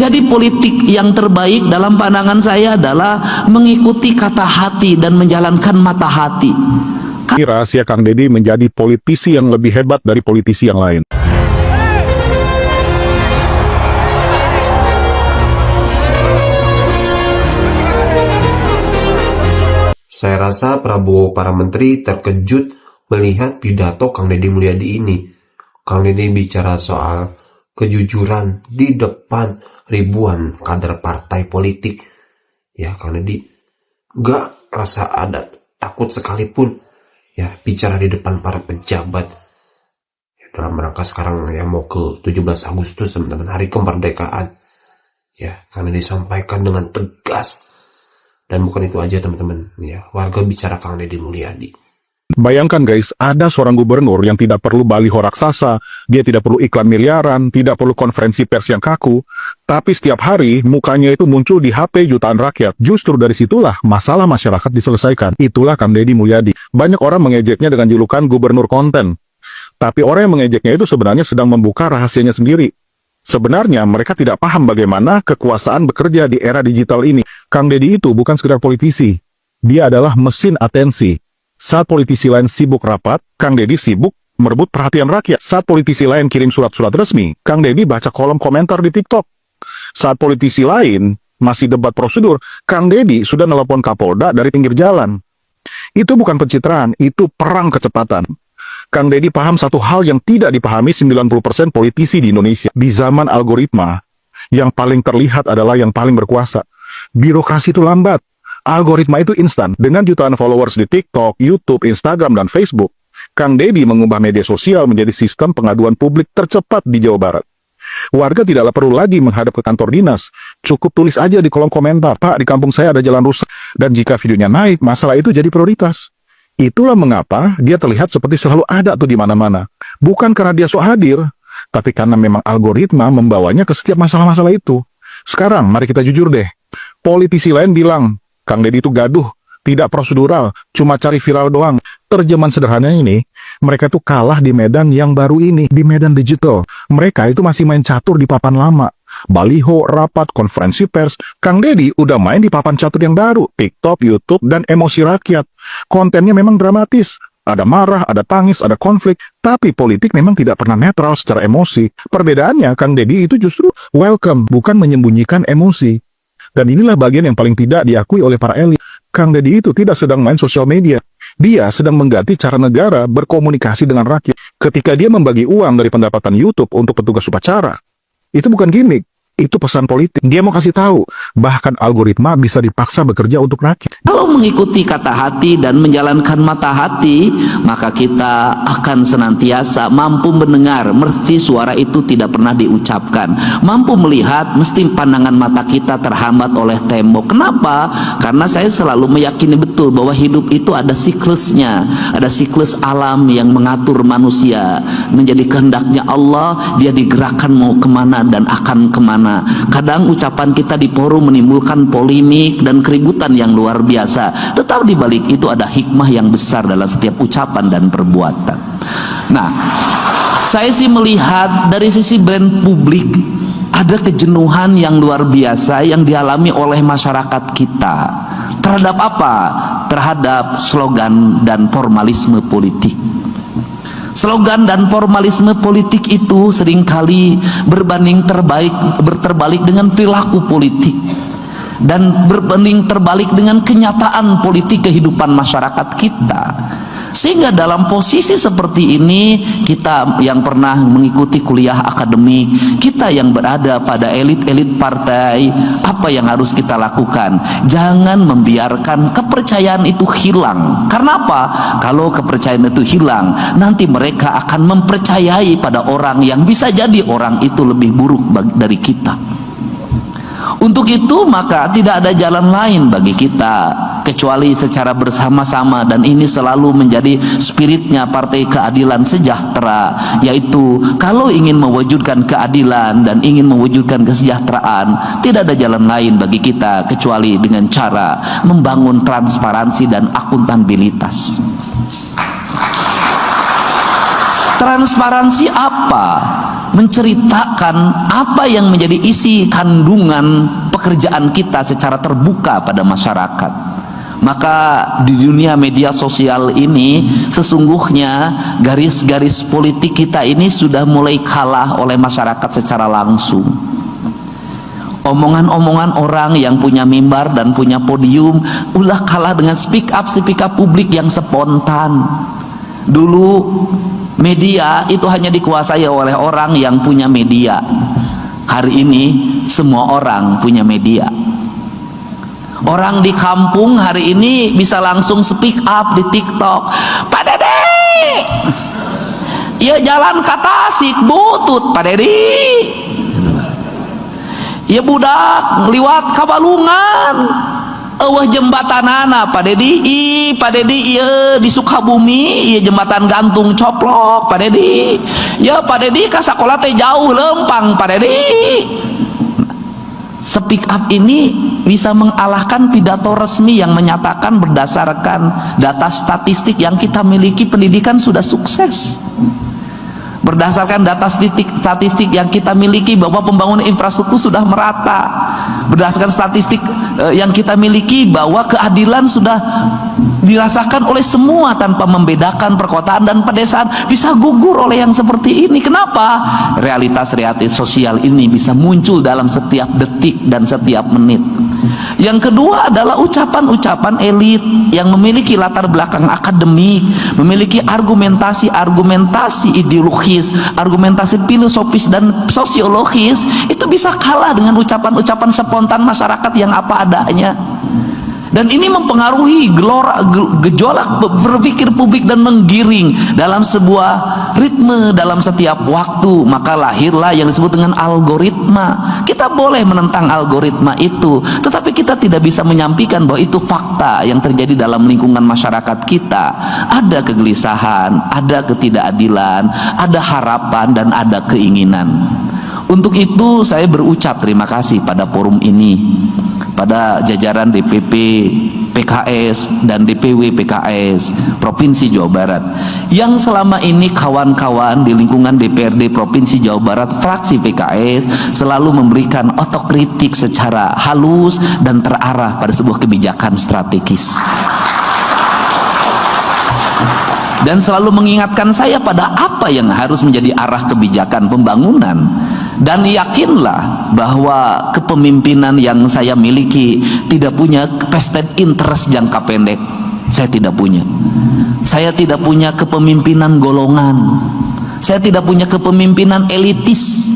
Jadi politik yang terbaik dalam pandangan saya adalah mengikuti kata hati dan menjalankan mata hati. Rahasia Kang Deddy menjadi politisi yang lebih hebat dari politisi yang lain. Saya rasa Prabowo para menteri terkejut melihat pidato Kang Deddy Mulyadi ini. Kang Deddy bicara soal kejujuran di depan ribuan kader partai politik. Ya, Kang Deddy gak rasa ada takut sekalipun ya bicara di depan para pejabat. Ya, dalam rangka sekarang yang mau ke 17 Agustus teman-teman, hari kemerdekaan. Ya, Kang Deddy sampaikan dengan tegas. Dan bukan itu aja teman-teman, ya, warga bicara Kang Deddy Mulyadi. Bayangkan guys, ada seorang gubernur yang tidak perlu baliho raksasa, dia tidak perlu iklan miliaran, tidak perlu konferensi pers yang kaku, tapi setiap hari mukanya itu muncul di HP jutaan rakyat. Justru dari situlah masalah masyarakat diselesaikan. Itulah Kang Deddy Mulyadi. Banyak orang mengejeknya dengan julukan gubernur konten. Tapi orang yang mengejeknya itu sebenarnya sedang membuka rahasianya sendiri. Sebenarnya mereka tidak paham bagaimana kekuasaan bekerja di era digital ini. Kang Deddy itu bukan sekedar politisi. Dia adalah mesin atensi. Saat politisi lain sibuk rapat, Kang Deddy sibuk merebut perhatian rakyat. Saat politisi lain kirim surat-surat resmi, Kang Deddy baca kolom komentar di TikTok. Saat politisi lain masih debat prosedur, Kang Deddy sudah nelpon Kapolda dari pinggir jalan. Itu bukan pencitraan, itu perang kecepatan. Kang Deddy paham satu hal yang tidak dipahami 90% politisi di Indonesia. Di zaman algoritma, yang paling terlihat adalah yang paling berkuasa. Birokrasi itu lambat. Algoritma itu instan. Dengan jutaan followers di TikTok, YouTube, Instagram, dan Facebook, Kang Deddy mengubah media sosial menjadi sistem pengaduan publik tercepat di Jawa Barat. Warga tidaklah perlu lagi menghadap ke kantor dinas. Cukup tulis aja di kolom komentar, "Pak, di kampung saya ada jalan rusak." Dan jika videonya naik, masalah itu jadi prioritas. Itulah mengapa dia terlihat seperti selalu ada tuh di mana-mana. Bukan karena dia sok hadir, tapi karena memang algoritma membawanya ke setiap masalah-masalah itu. Sekarang, mari kita jujur deh. Politisi lain bilang, Kang Deddy itu gaduh, tidak prosedural, cuma cari viral doang. Terjemahan sederhananya ini, mereka itu kalah di medan yang baru ini, di medan digital. Mereka itu masih main catur di papan lama. Baliho, rapat, konferensi pers. Kang Deddy udah main di papan catur yang baru, TikTok, YouTube, dan emosi rakyat. Kontennya memang dramatis. Ada marah, ada tangis, ada konflik. Tapi politik memang tidak pernah netral secara emosi. Perbedaannya, Kang Deddy itu justru welcome, bukan menyembunyikan emosi. Dan inilah bagian yang paling tidak diakui oleh para elit. Kang Deddy itu tidak sedang main sosial media. Dia sedang mengganti cara negara berkomunikasi dengan rakyat. Ketika dia membagi uang dari pendapatan YouTube untuk petugas upacara, itu bukan gimmick, itu pesan politik. Dia mau kasih tahu, bahkan algoritma bisa dipaksa bekerja untuk rakyat. Kalau mengikuti kata hati dan menjalankan mata hati, maka kita akan senantiasa mampu mendengar, mesti suara itu tidak pernah diucapkan. Mampu melihat, mesti pandangan mata kita terhambat oleh tembok. Kenapa? Karena saya selalu meyakini betul bahwa hidup itu ada siklusnya, ada siklus alam yang mengatur manusia. Menjadi kehendaknya Allah, dia digerakkan mau kemana dan akan kemana. Kadang ucapan kita di forum menimbulkan polemik dan keributan yang luar biasa. Tetap di balik itu ada hikmah yang besar dalam setiap ucapan dan perbuatan. Nah, saya sih melihat dari sisi brand publik ada kejenuhan yang luar biasa yang dialami oleh masyarakat kita. Terhadap apa? Terhadap slogan dan formalisme politik. Slogan dan formalisme politik itu seringkali terbalik dengan perilaku politik dan berbanding terbalik dengan kenyataan politik kehidupan masyarakat kita. Sehingga dalam posisi seperti ini, kita yang pernah mengikuti kuliah akademik, kita yang berada pada elit-elit partai, apa yang harus kita lakukan? Jangan membiarkan kepercayaan itu hilang. Karena apa? Kalau kepercayaan itu hilang, nanti mereka akan mempercayai pada orang yang bisa jadi orang itu lebih buruk dari kita. Untuk itu maka tidak ada jalan lain bagi kita kecuali secara bersama-sama, dan ini selalu menjadi spiritnya Partai Keadilan Sejahtera, yaitu kalau ingin mewujudkan keadilan dan ingin mewujudkan kesejahteraan, tidak ada jalan lain bagi kita kecuali dengan cara membangun transparansi dan akuntabilitas. Transparansi apa? menceritakan apa yang menjadi isi kandungan pekerjaan kita secara terbuka pada masyarakat. Maka di dunia media sosial ini sesungguhnya garis-garis politik kita ini sudah mulai kalah oleh masyarakat secara langsung. Omongan-omongan orang yang punya mimbar dan punya podium ulah kalah dengan speak up publik yang spontan. Dulu media itu hanya dikuasai oleh orang yang punya media. Hari ini semua orang punya media. Orang di kampung hari ini bisa langsung speak up di TikTok. Pak Dede, ya jalan ke Tasik butut Pak Dede. Ya budak liwat Kabalungan, eueuh jembatanana Pak Dedi. Pak Dedi ieu di Sukabumi ieu jembatan gantung coplok Pak Dedi. Ya Pak Dedi ka sakola teh jauh lempang Pak Dedi. Speak up ini bisa mengalahkan pidato resmi yang menyatakan berdasarkan data statistik yang kita miliki pendidikan sudah sukses. Berdasarkan data statistik yang kita miliki bahwa pembangunan infrastruktur sudah merata. Berdasarkan statistik yang kita miliki bahwa keadilan sudah dirasakan oleh semua tanpa membedakan perkotaan dan pedesaan. Bisa gugur oleh yang seperti ini. Kenapa? Realitas sosial ini bisa muncul dalam setiap detik dan setiap menit. Yang kedua adalah ucapan-ucapan elit yang memiliki latar belakang akademik, memiliki argumentasi ideologis, argumentasi filosofis dan sosiologis, itu bisa kalah dengan ucapan-ucapan spontan masyarakat yang apa adanya. Dan ini mempengaruhi gejolak berpikir publik dan menggiring dalam sebuah ritme dalam setiap waktu. Maka lahirlah yang disebut dengan algoritma. Kita boleh menentang algoritma itu, tetapi kita tidak bisa menyampaikan bahwa itu fakta yang terjadi dalam lingkungan masyarakat kita. Ada kegelisahan, ada ketidakadilan, ada harapan, dan ada keinginan. Untuk itu saya berucap terima kasih pada forum ini, pada jajaran DPP PKS dan DPW PKS Provinsi Jawa Barat yang selama ini kawan-kawan di lingkungan DPRD Provinsi Jawa Barat fraksi PKS selalu memberikan otokritik secara halus dan terarah pada sebuah kebijakan strategis, dan selalu mengingatkan saya pada apa yang harus menjadi arah kebijakan pembangunan. Dan yakinlah bahwa kepemimpinan yang saya miliki tidak punya vested interest jangka pendek. Saya tidak punya. Saya tidak punya kepemimpinan golongan. Saya tidak punya kepemimpinan elitis.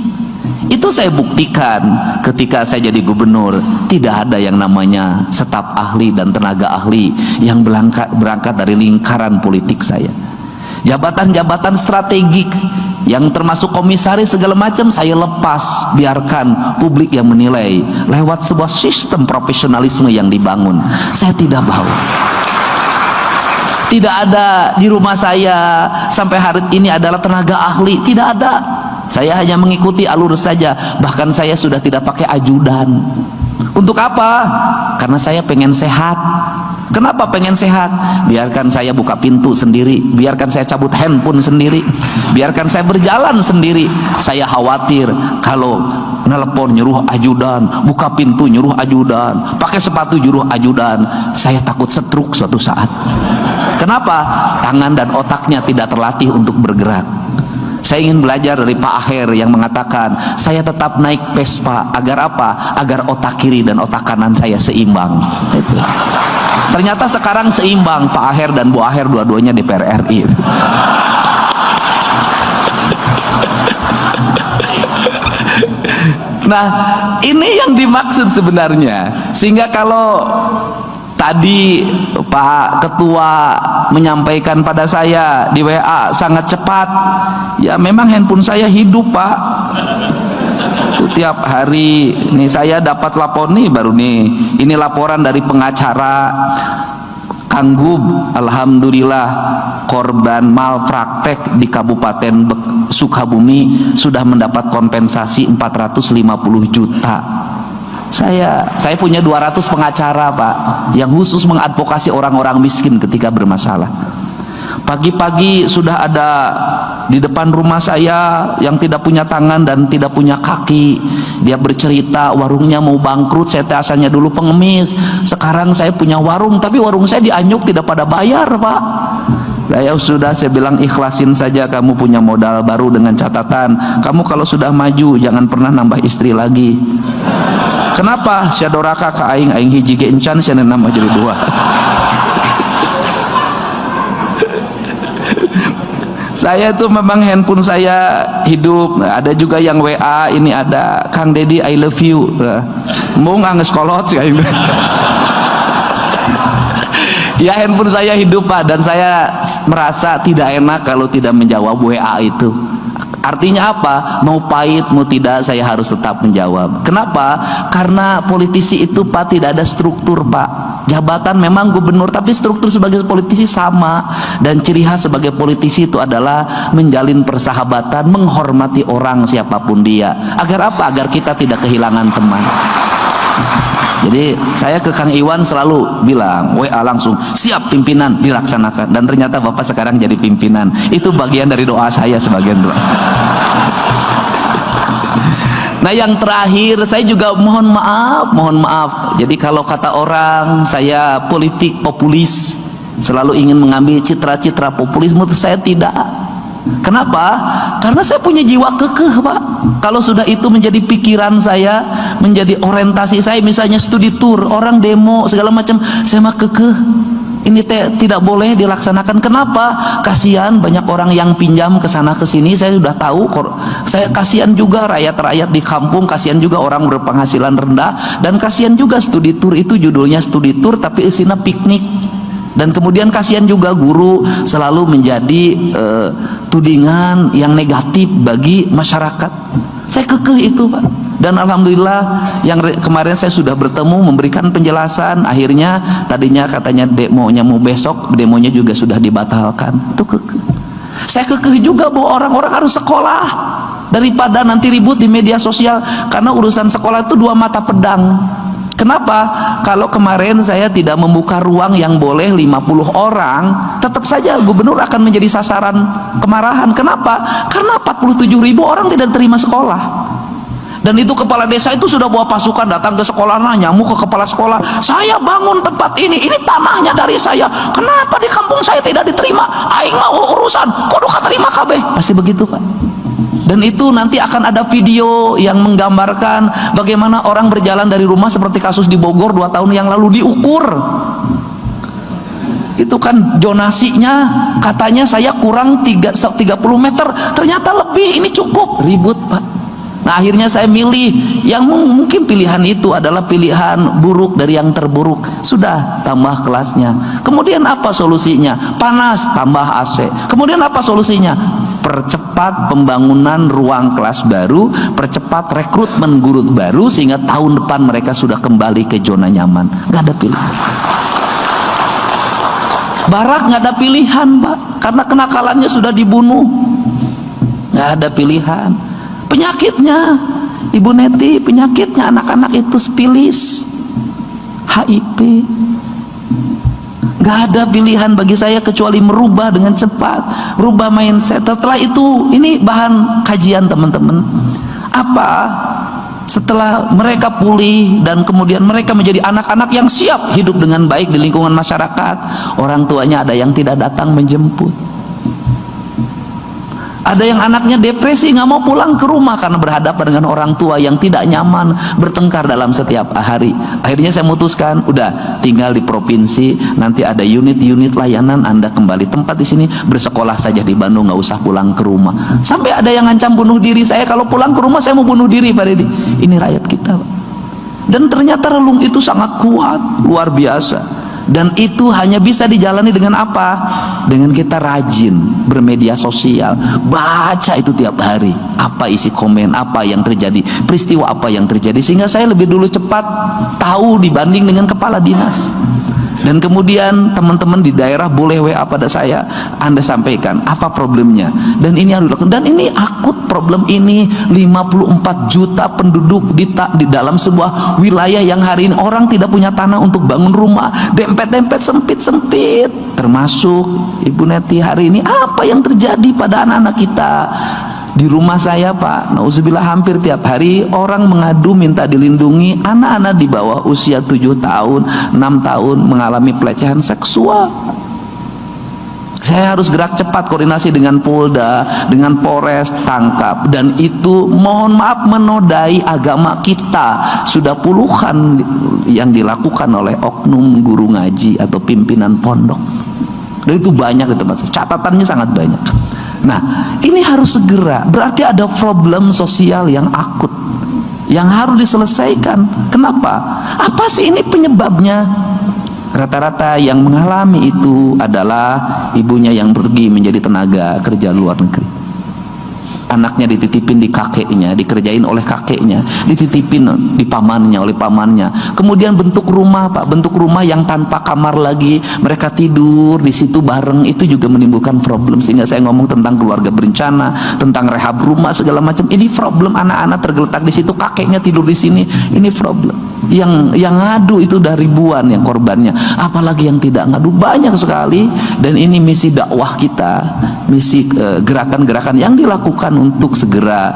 Itu saya buktikan ketika saya jadi gubernur. Tidak ada yang namanya staf ahli dan tenaga ahli yang berangkat dari lingkaran politik saya. Jabatan-jabatan strategik yang termasuk komisaris segala macam saya lepas, biarkan publik yang menilai lewat sebuah sistem profesionalisme yang dibangun. Saya tidak bawa. Tidak ada di rumah saya sampai hari ini adalah tenaga ahli, tidak ada. Saya hanya mengikuti alur saja. Bahkan saya sudah tidak pakai ajudan. Untuk apa? Karena saya pengen sehat. Kenapa pengen sehat? Biarkan saya buka pintu sendiri, biarkan saya cabut handphone sendiri, biarkan saya berjalan sendiri. Saya khawatir kalau nelpon nyuruh ajudan, buka pintu nyuruh ajudan, pakai sepatu nyuruh ajudan, saya takut stroke suatu saat. Kenapa? Tangan dan otaknya tidak terlatih untuk bergerak. Saya ingin belajar dari Pak Aher yang mengatakan, saya tetap naik Vespa agar apa? Agar otak kiri dan otak kanan saya seimbang. Itu. Ternyata sekarang seimbang. Pak Aher dan Bu Aher dua-duanya DPR RI. Nah, ini yang dimaksud sebenarnya. Sehingga kalau tadi Pak Ketua menyampaikan pada saya di WA sangat cepat, ya memang handphone saya hidup Pak. Itu tiap hari nih saya dapat lapor nih baru nih, ini laporan dari pengacara Kang Gub. Alhamdulillah korban malpraktek di Kabupaten Sukabumi sudah mendapat kompensasi 450 juta. Saya punya 200 pengacara Pak yang khusus mengadvokasi orang-orang miskin ketika bermasalah. Pagi-pagi sudah ada di depan rumah saya yang tidak punya tangan dan tidak punya kaki. Dia bercerita warungnya mau bangkrut, saya asalnya dulu pengemis, sekarang saya punya warung, tapi warung saya dianyuk tidak pada bayar, Pak. Saya bilang ikhlasin saja, kamu punya modal baru dengan catatan kamu kalau sudah maju jangan pernah nambah istri lagi. Kenapa? Syadoraka ka aing hiji ge encan sia nambah jadi 2. Saya itu memang handphone saya hidup, ada juga yang WA, ini ada Kang Dedi I love you, mau nggak kolot kayak ya handphone saya hidup Pak, dan saya merasa tidak enak kalau tidak menjawab WA itu. Artinya apa? Mau pahit mau tidak saya harus tetap menjawab. Kenapa? Karena politisi itu Pak tidak ada struktur Pak. Jabatan memang gubernur tapi struktur sebagai politisi sama. Dan ciri khas sebagai politisi itu adalah menjalin persahabatan, menghormati orang siapapun dia. Agar apa? Agar kita tidak kehilangan teman. Jadi saya ke Kang Iwan selalu bilang WA langsung, siap pimpinan, dilaksanakan. Dan ternyata Bapak sekarang jadi pimpinan. Itu bagian dari doa saya, sebagian doa. Nah yang terakhir saya juga mohon maaf. Jadi kalau kata orang saya politik populis, selalu ingin mengambil citra-citra populisme, saya tidak. Kenapa? Karena saya punya jiwa kekeh Pak. Kalau sudah itu menjadi pikiran saya, menjadi orientasi saya, misalnya studi tour, orang demo segala macam, saya mah kekeh. Ini tidak boleh dilaksanakan. Kenapa? Kasihan banyak orang yang pinjam ke sana ke sini, saya sudah tahu. Saya kasihan juga rakyat-rakyat di kampung, kasihan juga orang berpenghasilan rendah, dan kasihan juga studi tour itu judulnya studi tour tapi isinya piknik. Dan kemudian kasihan juga guru selalu menjadi tudingan yang negatif bagi masyarakat. Saya kekeh itu Pak. Dan alhamdulillah yang kemarin saya sudah bertemu memberikan penjelasan. Akhirnya tadinya katanya demonya mau besok, demonya juga sudah dibatalkan. Itu kekeh. Saya kekeh juga bahwa orang-orang harus sekolah daripada nanti ribut di media sosial. Karena urusan sekolah itu 2 mata pedang. Kenapa? Kalau kemarin saya tidak membuka ruang yang boleh 50 orang, tetap saja gubernur akan menjadi sasaran kemarahan. Kenapa? Karena 47.000 orang tidak terima sekolah. Dan itu kepala desa itu sudah bawa pasukan datang ke sekolah, nyamuk ke kepala sekolah, saya bangun tempat ini tanahnya dari saya, kenapa di kampung saya tidak diterima? Aing mau urusan, kudu katerima kabeh. Pasti begitu Pak. Dan itu nanti akan ada video yang menggambarkan bagaimana orang berjalan dari rumah seperti kasus di Bogor 2 tahun yang lalu, diukur. Itu kan zonasinya katanya saya kurang 30 meter, ternyata lebih, ini cukup, ribut Pak. Nah akhirnya saya milih yang mungkin pilihan itu adalah pilihan buruk dari yang terburuk. Sudah, tambah kelasnya. Kemudian apa solusinya? Panas, tambah AC. Kemudian apa solusinya? Percepat pembangunan ruang kelas baru, percepat rekrutmen guru baru, sehingga tahun depan mereka sudah kembali ke zona nyaman. Gak ada pilihan. Barak gak ada pilihan Pak, karena kenakalannya sudah dibunuh. Gak ada pilihan. Penyakitnya Ibu Neti, penyakitnya anak-anak itu spilis, HIV. Gak ada pilihan bagi saya kecuali merubah dengan cepat, merubah mindset. Setelah itu, ini bahan kajian teman-teman. Apa? Setelah mereka pulih dan kemudian mereka menjadi anak-anak yang siap hidup dengan baik di lingkungan masyarakat, orang tuanya ada yang tidak datang menjemput. Ada yang anaknya depresi, nggak mau pulang ke rumah karena berhadapan dengan orang tua yang tidak nyaman, bertengkar dalam setiap hari. Akhirnya saya memutuskan, udah tinggal di provinsi, nanti ada unit-unit layanan, Anda kembali tempat di sini, bersekolah saja di Bandung, nggak usah pulang ke rumah. Sampai ada yang ngancam bunuh diri saya, kalau pulang ke rumah saya mau bunuh diri Pak Deddy. Ini rakyat kita Pak. Dan ternyata relung itu sangat kuat, luar biasa. Dan itu hanya bisa dijalani dengan apa? Dengan kita rajin bermedia sosial, baca itu tiap hari, apa isi komen, apa yang terjadi, peristiwa apa yang terjadi, sehingga saya lebih dulu cepat tahu dibanding dengan kepala dinas. Dan kemudian teman-teman di daerah boleh WA pada saya, Anda sampaikan apa problemnya, dan ini harus dilakukan. Dan ini akut, problem ini 54 juta penduduk di dalam sebuah wilayah yang hari ini orang tidak punya tanah untuk bangun rumah, dempet-dempet sempit-sempit. Termasuk Ibu Neti, hari ini apa yang terjadi pada anak-anak kita di rumah saya, Pak? Nauzubillah, hampir tiap hari orang mengadu minta dilindungi anak-anak di bawah usia 7 tahun 6 tahun mengalami pelecehan seksual. Saya harus gerak cepat, koordinasi dengan Polda, dengan Polres, tangkap. Dan itu mohon maaf menodai agama kita. Sudah puluhan yang dilakukan oleh oknum guru ngaji atau pimpinan pondok. Dan itu banyak, teman. Catatannya sangat banyak. Nah, ini harus segera. Berarti ada problem sosial yang akut yang harus diselesaikan. Kenapa? Apa sih ini penyebabnya? Rata-rata yang mengalami itu adalah ibunya yang pergi menjadi tenaga kerja luar negeri. Anaknya dititipin di kakeknya, dikerjain oleh kakeknya, dititipin di pamannya oleh pamannya. Kemudian bentuk rumah, Pak, bentuk rumah yang tanpa kamar lagi, mereka tidur di situ bareng, itu juga menimbulkan problem. Sehingga saya ngomong tentang keluarga berencana, tentang rehab rumah segala macam. Ini problem, anak-anak tergeletak di situ, kakeknya tidur di sini. Ini problem. Yang ngadu itu udah ribuan yang korbannya, apalagi yang tidak ngadu banyak sekali. Dan ini misi dakwah kita, misi gerakan-gerakan yang dilakukan untuk segera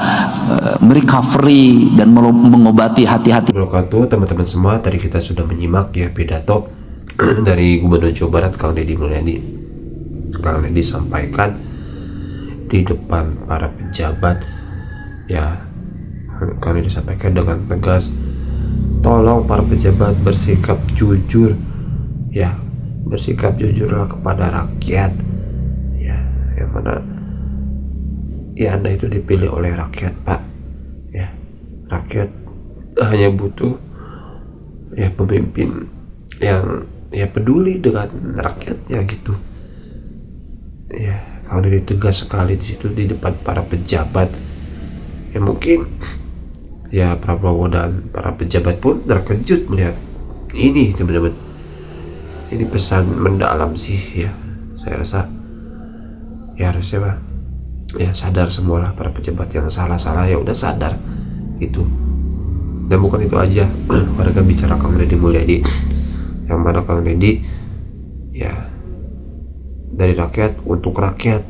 merecovery dan mengobati hati-hati. Wabarakatuh, teman-teman semua. Tadi kita sudah menyimak ya pidato dari Gubernur Jawa Barat Kang Deddy Mulyadi. Kang Deddy sampaikan di depan para pejabat ya. Kang Deddy sampaikan dengan tegas, tolong para pejabat bersikap jujur ya, bersikap jujurlah kepada rakyat ya, yang mana ya Anda itu dipilih oleh rakyat, Pak ya. Rakyat hanya butuh ya pemimpin yang ya peduli dengan rakyatnya gitu ya. Kalau dia tegas sekali di situ di depan para pejabat ya, mungkin ya Prabowo dan para pejabat pun terkejut melihat ini, teman-teman. Ini pesan mendalam sih ya. Saya rasa ya harusnya Pak ya sadar semualah para pejabat yang salah-salah ya udah sadar gitu. Dan bukan itu aja, warga bicara Kang Deddy Mulyadi, yang mana Kang Deddy ya dari rakyat untuk rakyat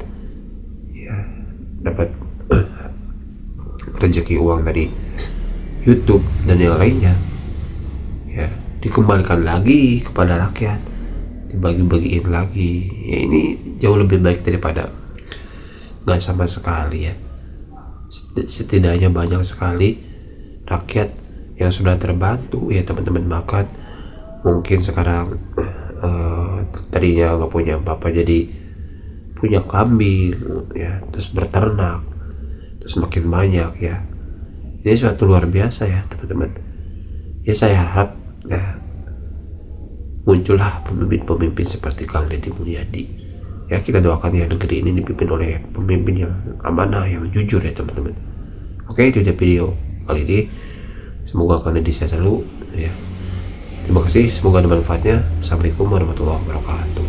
ya, dapat rezeki uang dari YouTube dan yang lainnya ya, dikembalikan lagi kepada rakyat, dibagi-bagiin lagi ya. Ini jauh lebih baik daripada nggak sama sekali ya. Setidaknya banyak sekali rakyat yang sudah terbantu ya, teman-teman. Makan mungkin sekarang tadinya nggak punya apa-apa jadi punya kambing ya, terus berternak, terus makin banyak ya. Ini suatu luar biasa ya, teman-teman. Ya saya harap ya muncullah pemimpin-pemimpin seperti Kang Deddy Mulyadi ya. Kita doakan ya negeri ini dipimpin oleh pemimpin yang amanah, yang jujur ya, teman-teman. Oke, itu dia video kali ini. Semoga Kang Deddy sehat selalu ya. Terima kasih, semoga ada manfaatnya. Assalamualaikum warahmatullahi wabarakatuh.